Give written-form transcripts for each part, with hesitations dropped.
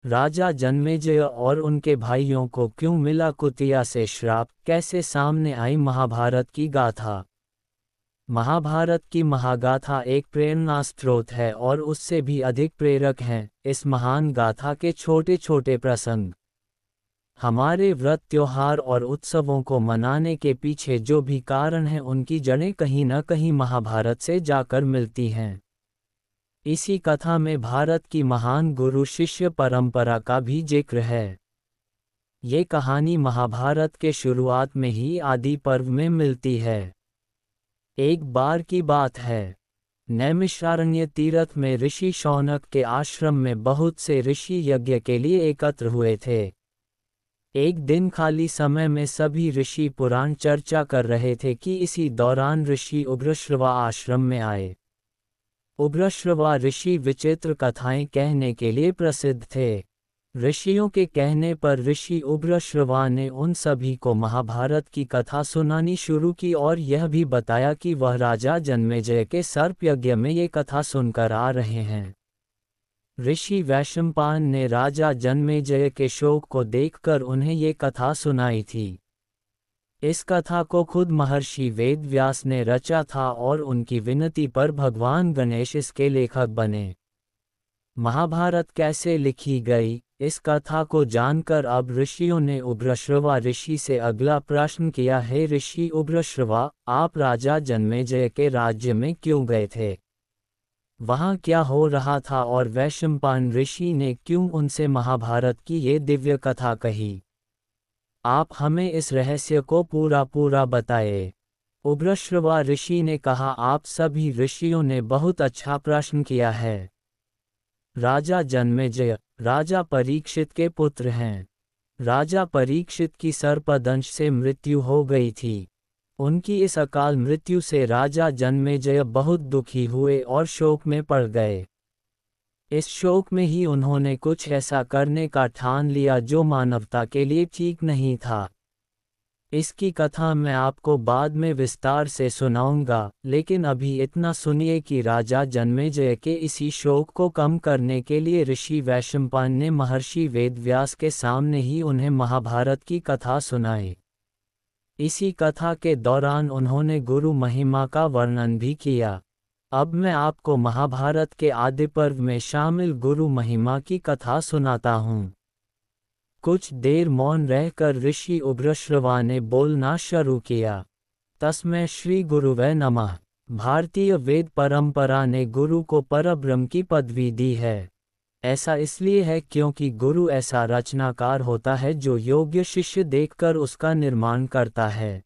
राजा जन्मेजय और उनके भाइयों को क्यों मिला कुतिया से श्राप, कैसे सामने आई महाभारत की गाथा। महाभारत की महागाथा एक प्रेरणा स्रोत है और उससे भी अधिक प्रेरक हैं इस महान गाथा के छोटे छोटे प्रसंग। हमारे व्रत त्योहार और उत्सवों को मनाने के पीछे जो भी कारण हैं उनकी जड़ें कहीं न कहीं महाभारत से जाकर मिलती हैं। इसी कथा में भारत की महान गुरु शिष्य परंपरा का भी जिक्र है। ये कहानी महाभारत के शुरुआत में ही आदि पर्व में मिलती है। एक बार की बात है, नैमिषारण्य तीर्थ में ऋषि शौनक के आश्रम में बहुत से ऋषि यज्ञ के लिए एकत्र हुए थे। एक दिन खाली समय में सभी ऋषि पुराण चर्चा कर रहे थे कि इसी दौरान ऋषि उग्रश्रवा आश्रम में आए। उग्रश्रवा ऋषि विचित्र कथाएं कहने के लिए प्रसिद्ध थे। ऋषियों के कहने पर ऋषि उग्रश्रवा ने उन सभी को महाभारत की कथा सुनानी शुरू की और यह भी बताया कि वह राजा जन्मेजय के सर्प यज्ञ में ये कथा सुनकर आ रहे हैं। ऋषि वैशंपायन ने राजा जन्मेजय के शोक को देखकर उन्हें ये कथा सुनाई थी। इस कथा को खुद महर्षि वेदव्यास ने रचा था और उनकी विनती पर भगवान गणेश इसके लेखक बने। महाभारत कैसे लिखी गई, इस कथा को जानकर अब ऋषियों ने उग्रश्रवा ऋषि से अगला प्रश्न किया, हे ऋषि उग्रश्रवा, आप राजा जन्मेजय के राज्य में क्यों गए थे? वहाँ क्या हो रहा था और वैशंपायन ऋषि ने क्यों उनसे महाभारत की ये दिव्य कथा कही? आप हमें इस रहस्य को पूरा बताए। उग्रश्रवा ऋषि ने कहा, आप सभी ऋषियों ने बहुत अच्छा प्रश्न किया है। राजा जन्मेजय राजा परीक्षित के पुत्र हैं। राजा परीक्षित की सर्पदंश से मृत्यु हो गई थी। उनकी इस अकाल मृत्यु से राजा जन्मेजय बहुत दुखी हुए और शोक में पड़ गए। इस शोक में ही उन्होंने कुछ ऐसा करने का ठान लिया जो मानवता के लिए ठीक नहीं था। इसकी कथा मैं आपको बाद में विस्तार से सुनाऊंगा, लेकिन अभी इतना सुनिए कि राजा जन्मेजय के इसी शोक को कम करने के लिए ऋषि वैशंपायन ने महर्षि वेदव्यास के सामने ही उन्हें महाभारत की कथा सुनाई। इसी कथा के दौरान उन्होंने गुरु महिमा का वर्णन भी किया। अब मैं आपको महाभारत के आदि पर्व में शामिल गुरु महिमा की कथा सुनाता हूँ। कुछ देर मौन रहकर ऋषि उग्रश्रवा ने बोलना शुरू किया। तस्मै श्री गुरुवे नमः। भारतीय वेद परंपरा ने गुरु को परब्रह्म की पदवी दी है। ऐसा इसलिए है क्योंकि गुरु ऐसा रचनाकार होता है जो योग्य शिष्य देखकर उसका निर्माण करता है।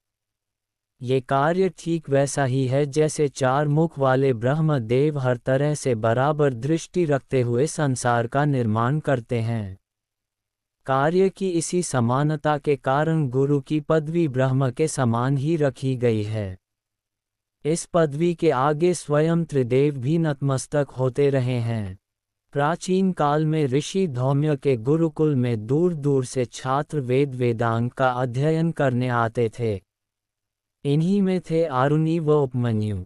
ये कार्य ठीक वैसा ही है जैसे चार मुख वाले ब्रह्म देव हर तरह से बराबर दृष्टि रखते हुए संसार का निर्माण करते हैं। कार्य की इसी समानता के कारण गुरु की पदवी ब्रह्म के समान ही रखी गई है। इस पदवी के आगे स्वयं त्रिदेव भी नतमस्तक होते रहे हैं। प्राचीन काल में ऋषि धौम्य के गुरुकुल में दूर दूर से छात्र वेदांग का अध्ययन करने आते थे। इन्हीं में थे आरुणि व उपमन्यु,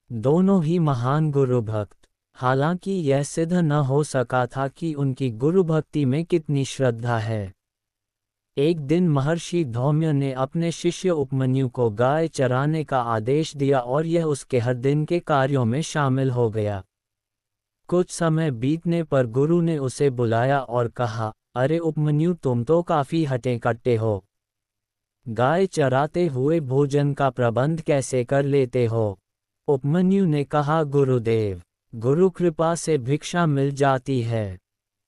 दोनों ही महान गुरु भक्त। हालांकि यह सिद्ध न हो सका था कि उनकी गुरु भक्ति में कितनी श्रद्धा है। एक दिन महर्षि धौम्य ने अपने शिष्य उपमन्यु को गाय चराने का आदेश दिया और यह उसके हर दिन के कार्यों में शामिल हो गया। कुछ समय बीतने पर गुरु ने उसे बुलाया और कहा, अरे उपमन्यु, तुम तो काफी हटे कट्टे हो। गाय चराते हुए भोजन का प्रबंध कैसे कर लेते हो? उपमन्यु ने कहा, गुरुदेव, गुरु कृपा से भिक्षा मिल जाती है।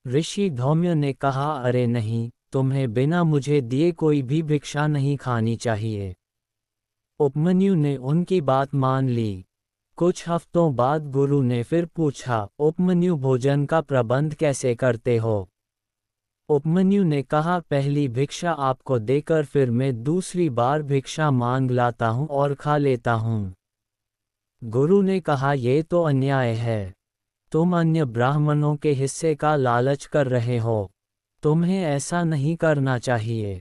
ऋषि धौम्य ने कहा, अरे नहीं, तुम्हें बिना मुझे दिए कोई भी भिक्षा नहीं खानी चाहिए। उपमन्यु ने उनकी बात मान ली। कुछ हफ्तों बाद गुरु ने फिर पूछा, उपमन्यु, भोजन का प्रबंध कैसे करते हो? उपमन्यु ने कहा, पहली भिक्षा आपको देकर फिर मैं दूसरी बार भिक्षा मांग लाता हूँ और खा लेता हूँ। गुरु ने कहा, ये तो अन्याय है। तुम अन्य ब्राह्मणों के हिस्से का लालच कर रहे हो। तुम्हें ऐसा नहीं करना चाहिए।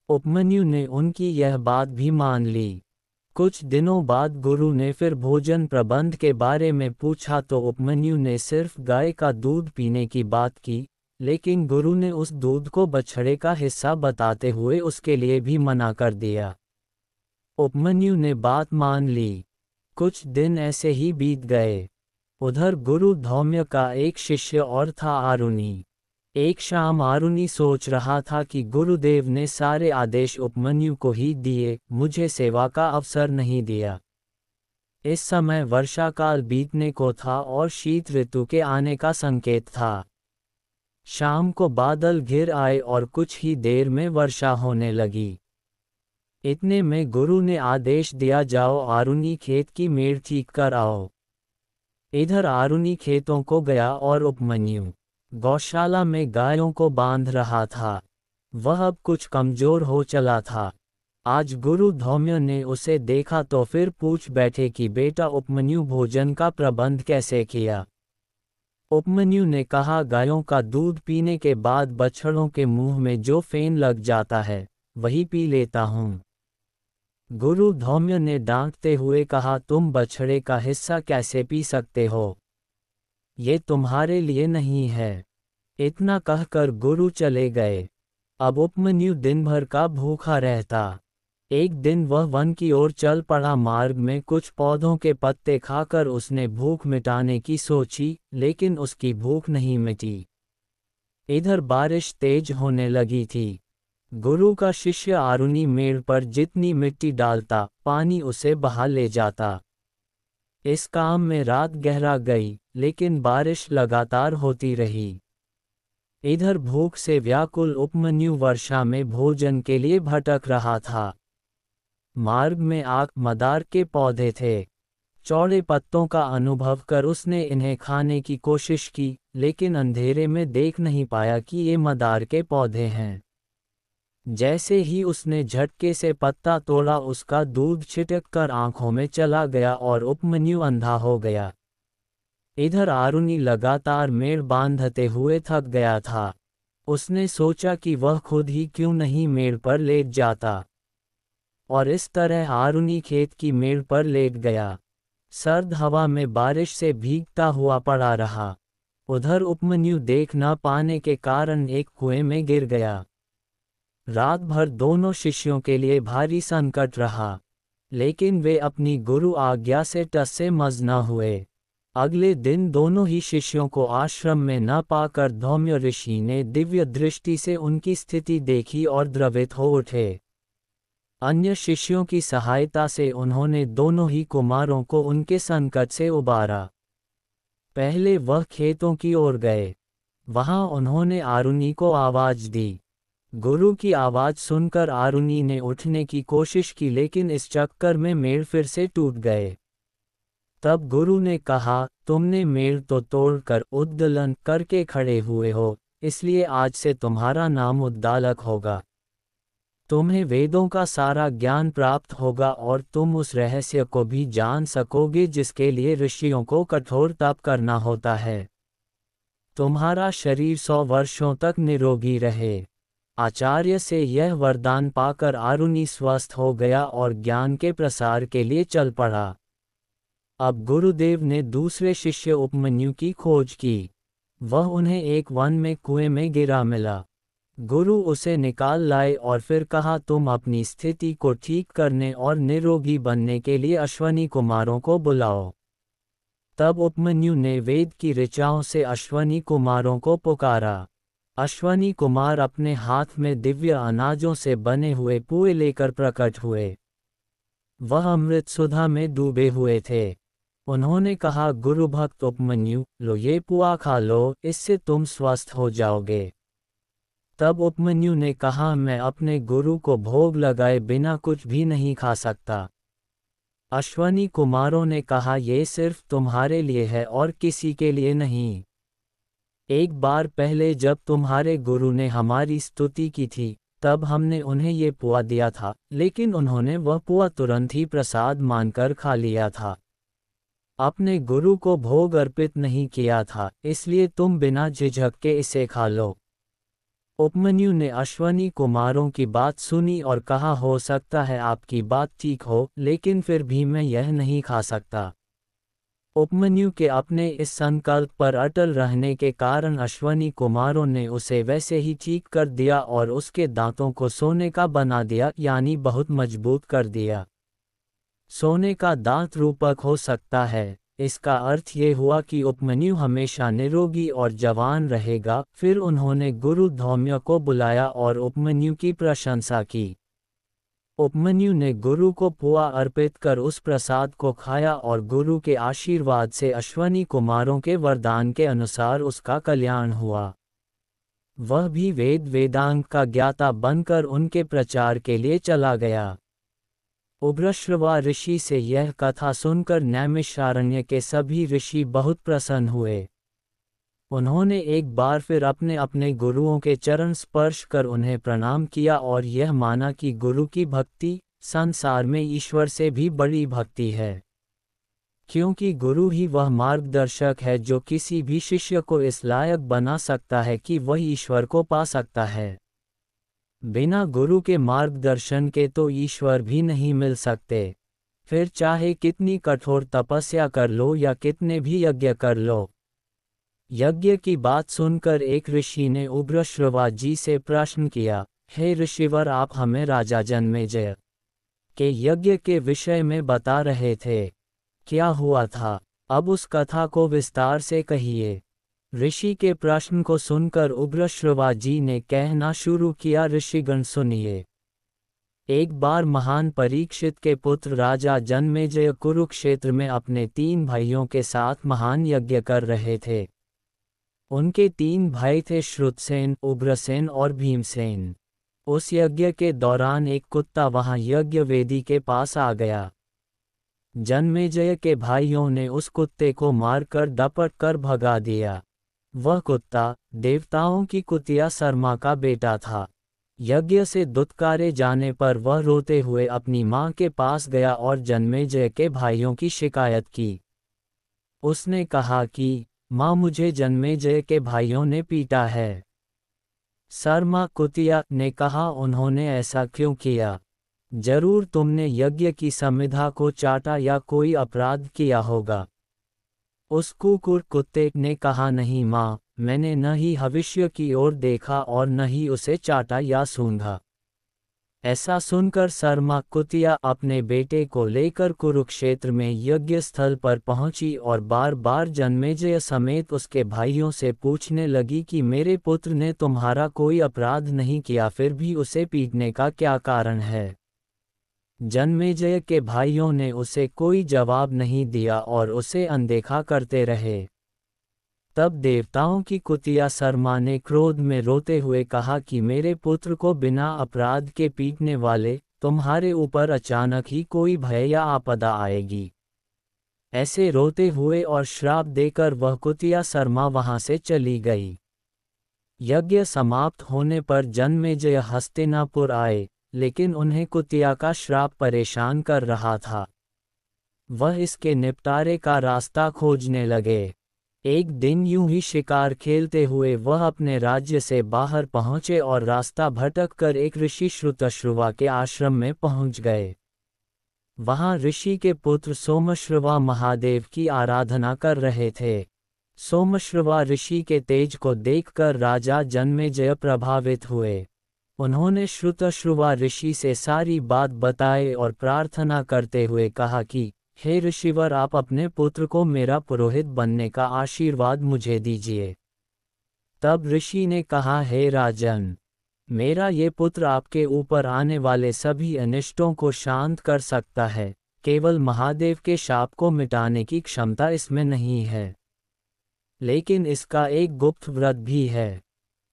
उपमन्यु ने उनकी यह बात भी मान ली। कुछ दिनों बाद गुरु ने फिर भोजन प्रबंध के बारे में पूछा तो उपमन्यु ने सिर्फ गाय का दूध पीने की बात की, लेकिन गुरु ने उस दूध को बछड़े का हिस्सा बताते हुए उसके लिए भी मना कर दिया। उपमन्यु ने बात मान ली। कुछ दिन ऐसे ही बीत गए। उधर गुरु धौम्य का एक शिष्य और था आरुणि। एक शाम आरुणि सोच रहा था कि गुरुदेव ने सारे आदेश उपमन्यु को ही दिए, मुझे सेवा का अवसर नहीं दिया। इस समय वर्षा काल बीतने को था और शीत ऋतु के आने का संकेत था। शाम को बादल घिर आए और कुछ ही देर में वर्षा होने लगी। इतने में गुरु ने आदेश दिया, जाओ आरुणि खेत की मेड़ ठीक कर आओ। इधर आरुणि खेतों को गया और उपमन्यु गौशाला में गायों को बांध रहा था। वह अब कुछ कमजोर हो चला था। आज गुरु धौम्य ने उसे देखा तो फिर पूछ बैठे कि बेटा उपमन्यु, भोजन का प्रबंध कैसे किया। उपमन्यु ने कहा, गायों का दूध पीने के बाद बछड़ों के मुंह में जो फेन लग जाता है वही पी लेता हूँ। गुरु धौम्य ने डांटते हुए कहा, तुम बछड़े का हिस्सा कैसे पी सकते हो, ये तुम्हारे लिए नहीं है। इतना कहकर गुरु चले गए। अब उपमन्यु दिन भर का भूखा रहता। एक दिन वह वन की ओर चल पड़ा। मार्ग में कुछ पौधों के पत्ते खाकर उसने भूख मिटाने की सोची, लेकिन उसकी भूख नहीं मिटी। इधर बारिश तेज होने लगी थी। गुरु का शिष्य आरुणि मेड़ पर जितनी मिट्टी डालता, पानी उसे बहा ले जाता। इस काम में रात गहरा गई, लेकिन बारिश लगातार होती रही। इधर भूख से व्याकुल उपमन्यु वर्षा में भोजन के लिए भटक रहा था। मार्ग में आक मदार के पौधे थे। चौड़े पत्तों का अनुभव कर उसने इन्हें खाने की कोशिश की, लेकिन अंधेरे में देख नहीं पाया कि ये मदार के पौधे हैं। जैसे ही उसने झटके से पत्ता तोड़ा, उसका दूध छिटक कर आंखों में चला गया और उपमन्यु अंधा हो गया। इधर आरुणि लगातार मेड़ बांधते हुए थक गया था। उसने सोचा कि वह खुद ही क्यों नहीं मेड़ पर लेट जाता, और इस तरह आरुणि खेत की मेड़ पर लेट गया। सर्द हवा में बारिश से भीगता हुआ पड़ा रहा। उधर उपमन्यु देख न पाने के कारण एक कुएं में गिर गया। रात भर दोनों शिष्यों के लिए भारी संकट रहा, लेकिन वे अपनी गुरु आज्ञा से टस मस न हुए। अगले दिन दोनों ही शिष्यों को आश्रम में न पाकर धौम्य ऋषि ने दिव्य दृष्टि से उनकी स्थिति देखी और द्रवित हो उठे। अन्य शिष्यों की सहायता से उन्होंने दोनों ही कुमारों को उनके संकट से उबारा। पहले वह खेतों की ओर गए। वहां उन्होंने आरुणि को आवाज दी। गुरु की आवाज सुनकर आरुणि ने उठने की कोशिश की, लेकिन इस चक्कर में मेड़ फिर से टूट गए। तब गुरु ने कहा, तुमने मेड़ तो तोड़कर उद्दलन करके खड़े हुए हो, इसलिए आज से तुम्हारा नाम उद्दालक होगा। तुम्हें वेदों का सारा ज्ञान प्राप्त होगा और तुम उस रहस्य को भी जान सकोगे जिसके लिए ऋषियों को कठोर तप करना होता है। तुम्हारा शरीर 100 वर्षों तक निरोगी रहे। आचार्य से यह वरदान पाकर आरुणि स्वस्थ हो गया और ज्ञान के प्रसार के लिए चल पड़ा। अब गुरुदेव ने दूसरे शिष्य उपमन्यु की खोज की। वह उन्हें एक वन में कुएं में गिरा मिला। गुरु उसे निकाल लाए और फिर कहा, तुम अपनी स्थिति को ठीक करने और निरोगी बनने के लिए अश्वनी कुमारों को बुलाओ। तब उपमन्यु ने वेद की ऋचाओं से अश्वनी कुमारों को पुकारा। अश्वनी कुमार अपने हाथ में दिव्य अनाजों से बने हुए पुए लेकर प्रकट हुए। वह अमृत सुधा में डूबे हुए थे। उन्होंने कहा, गुरु भक्त उपमन्यु, लो ये पुआ खा लो, इससे तुम स्वस्थ हो जाओगे। तब उपमन्यु ने कहा, मैं अपने गुरु को भोग लगाए बिना कुछ भी नहीं खा सकता। अश्वनी कुमारों ने कहा, ये सिर्फ तुम्हारे लिए है और किसी के लिए नहीं। एक बार पहले जब तुम्हारे गुरु ने हमारी स्तुति की थी, तब हमने उन्हें ये पुआ दिया था, लेकिन उन्होंने वह पुआ तुरंत ही प्रसाद मानकर खा लिया था। अपने गुरु को भोग अर्पित नहीं किया था, इसलिए तुम बिना झिझक के इसे खा लो। उपमन्यु ने अश्वनी कुमारों की बात सुनी और कहा, हो सकता है आपकी बात ठीक हो, लेकिन फिर भी मैं यह नहीं खा सकता। उपमन्यु के अपने इस संकल्प पर अटल रहने के कारण अश्वनी कुमारों ने उसे वैसे ही ठीक कर दिया और उसके दांतों को सोने का बना दिया, यानी बहुत मजबूत कर दिया। सोने का दांत रूपक हो सकता है, इसका अर्थ ये हुआ कि उपमन्यु हमेशा निरोगी और जवान रहेगा। फिर उन्होंने गुरु धौम्य को बुलाया और उपमन्यु की प्रशंसा की। उपमन्यु ने गुरु को पुआ अर्पित कर उस प्रसाद को खाया और गुरु के आशीर्वाद से अश्वनी कुमारों के वरदान के अनुसार उसका कल्याण हुआ। वह भी वेद वेदांग का ज्ञाता बनकर उनके प्रचार के लिए चला गया। उग्रश्रवा ऋषि से यह कथा सुनकर नैमिषारण्य के सभी ऋषि बहुत प्रसन्न हुए। उन्होंने एक बार फिर अपने अपने गुरुओं के चरण स्पर्श कर उन्हें प्रणाम किया और यह माना कि गुरु की भक्ति संसार में ईश्वर से भी बड़ी भक्ति है, क्योंकि गुरु ही वह मार्गदर्शक है जो किसी भी शिष्य को इस लायक बना सकता है कि वह ईश्वर को पा सकता है। बिना गुरु के मार्गदर्शन के तो ईश्वर भी नहीं मिल सकते, फिर चाहे कितनी कठोर तपस्या कर लो या कितने भी यज्ञ कर लो। यज्ञ की बात सुनकर एक ऋषि ने उग्रश्रवा जी से प्रश्न किया, हे ऋषिवर, आप हमें राजा जन्मेजय के यज्ञ के विषय में बता रहे थे, क्या हुआ था? अब उस कथा को विस्तार से कहिए। ऋषि के प्रश्न को सुनकर उग्रश्रवा जी ने कहना शुरू किया, ऋषिगण सुनिए। एक बार महान परीक्षित के पुत्र राजा जन्मेजय कुरुक्षेत्र में अपने 3 भाइयों के साथ महान यज्ञ कर रहे थे। उनके 3 भाई थे, श्रुतसेन, उग्रसेन और भीमसेन। उस यज्ञ के दौरान एक कुत्ता वहां यज्ञ वेदी के पास आ गया। जन्मेजय के भाइयों ने उस कुत्ते को मारकर डपट कर भगा दिया। वह कुत्ता देवताओं की कुतिया सरमा का बेटा था। यज्ञ से दुत्कारे जाने पर वह रोते हुए अपनी मां के पास गया और जन्मेजय के भाइयों की शिकायत की। उसने कहा कि मां, मुझे जन्मेजय के भाइयों ने पीटा है। सरमा कुतिया ने कहा, उन्होंने ऐसा क्यों किया? जरूर तुमने यज्ञ की संविधा को चाटा या कोई अपराध किया होगा। उस कुकुर कुत्ते ने कहा, नहीं मां, मैंने न ही भविष्य की ओर देखा और न ही उसे चाटा या सूंघा। ऐसा सुनकर सरमा कुतिया अपने बेटे को लेकर कुरुक्षेत्र में यज्ञ स्थल पर पहुंची और बार बार जन्मेजय समेत उसके भाइयों से पूछने लगी कि मेरे पुत्र ने तुम्हारा कोई अपराध नहीं किया, फिर भी उसे पीटने का क्या कारण है? जन्मेजय के भाइयों ने उसे कोई जवाब नहीं दिया और उसे अनदेखा करते रहे। तब देवताओं की कुतिया सरमा ने क्रोध में रोते हुए कहा कि मेरे पुत्र को बिना अपराध के पीटने वाले, तुम्हारे ऊपर अचानक ही कोई भय या आपदा आएगी। ऐसे रोते हुए और श्राप देकर वह कुतिया सरमा वहां से चली गई। यज्ञ समाप्त होने पर जन्मेजय हस्तिनापुर आए, लेकिन उन्हें कुतिया का श्राप परेशान कर रहा था। वह इसके निपटारे का रास्ता खोजने लगे। एक दिन यूं ही शिकार खेलते हुए वह अपने राज्य से बाहर पहुंचे और रास्ता भटक कर एक ऋषि श्रुतश्रुवा के आश्रम में पहुंच गए। वहां ऋषि के पुत्र सोमश्रुवा महादेव की आराधना कर रहे थे। सोमश्रुवा ऋषि के तेज को देखकर राजा जन्मेजय प्रभावित हुए। उन्होंने श्रुतश्रुवा ऋषि से सारी बात बताई और प्रार्थना करते हुए कहा कि हे ऋषिवर, आप अपने पुत्र को मेरा पुरोहित बनने का आशीर्वाद मुझे दीजिए। तब ऋषि ने कहा, हे राजन, मेरा ये पुत्र आपके ऊपर आने वाले सभी अनिष्टों को शांत कर सकता है, केवल महादेव के शाप को मिटाने की क्षमता इसमें नहीं है। लेकिन इसका एक गुप्त व्रत भी है।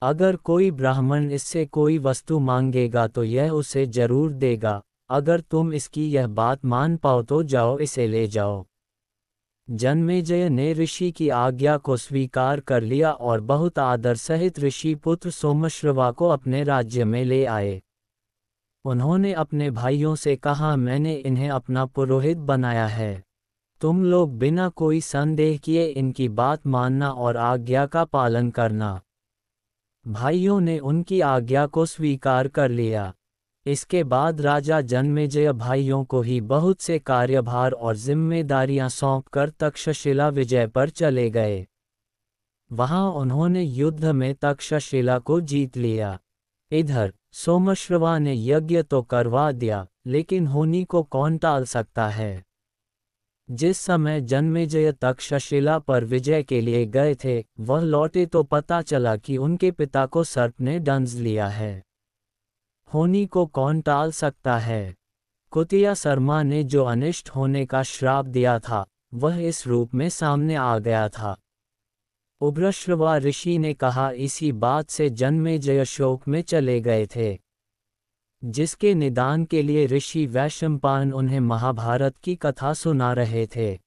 अगर कोई ब्राह्मण इससे कोई वस्तु मांगेगा तो यह उसे जरूर देगा। अगर तुम इसकी यह बात मान पाओ तो जाओ, इसे ले जाओ। जन्मेजय ने ऋषि की आज्ञा को स्वीकार कर लिया और बहुत आदर सहित ऋषि पुत्र सोमश्रवा को अपने राज्य में ले आए। उन्होंने अपने भाइयों से कहा, मैंने इन्हें अपना पुरोहित बनाया है। तुम लोग बिना कोई संदेह किए इनकी बात मानना और आज्ञा का पालन करना। भाइयों ने उनकी आज्ञा को स्वीकार कर लिया। इसके बाद राजा जन्मेजय भाइयों को ही बहुत से कार्यभार और जिम्मेदारियां सौंपकर तक्षशिला विजय पर चले गए। वहां उन्होंने युद्ध में तक्षशिला को जीत लिया। इधर सोमश्रवा ने यज्ञ तो करवा दिया, लेकिन होनी को कौन टाल सकता है। जिस समय जन्मेजय तक्षशिला पर विजय के लिए गए थे, वह लौटे तो पता चला कि उनके पिता को सर्प ने डंस लिया है। होनी को कौन टाल सकता है। कुतिया शर्मा ने जो अनिष्ट होने का श्राप दिया था, वह इस रूप में सामने आ गया था। उग्रश्रवा ऋषि ने कहा। इसी बात से जन्मेजय शोक में चले गए थे, जिसके निदान के लिए ऋषि वैशंपायन उन्हें महाभारत की कथा सुना रहे थे।